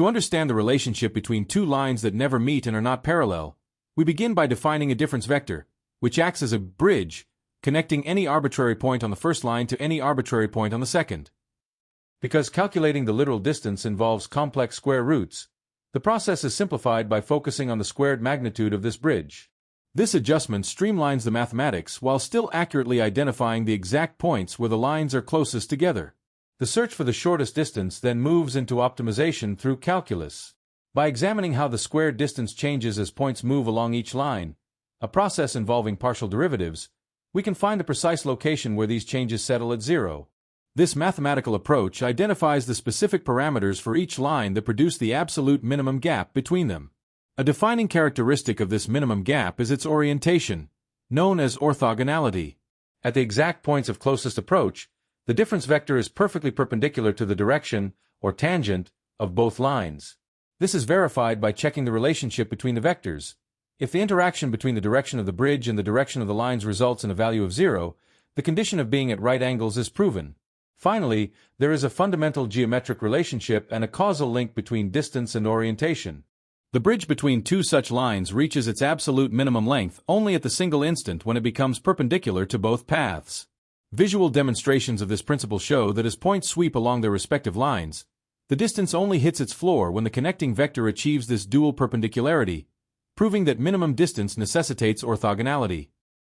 To understand the relationship between two lines that never meet and are not parallel, we begin by defining a difference vector, which acts as a bridge, connecting any arbitrary point on the first line to any arbitrary point on the second. Because calculating the literal distance involves complex square roots, the process is simplified by focusing on the squared magnitude of this bridge. This adjustment streamlines the mathematics while still accurately identifying the exact points where the lines are closest together. The search for the shortest distance then moves into optimization through calculus. By examining how the squared distance changes as points move along each line, a process involving partial derivatives, we can find the precise location where these changes settle at zero. This mathematical approach identifies the specific parameters for each line that produce the absolute minimum gap between them. A defining characteristic of this minimum gap is its orientation, known as orthogonality. At the exact points of closest approach, the difference vector is perfectly perpendicular to the direction, or tangent, of both lines. This is verified by checking the relationship between the vectors. If the interaction between the direction of the bridge and the direction of the lines results in a value of 0, the condition of being at right angles is proven. Finally, there is a fundamental geometric relationship and a causal link between distance and orientation. The bridge between two such lines reaches its absolute minimum length only at the single instant when it becomes perpendicular to both paths. Visual demonstrations of this principle show that as points sweep along their respective lines, the distance only hits its floor when the connecting vector achieves this dual perpendicularity, proving that minimum distance necessitates orthogonality.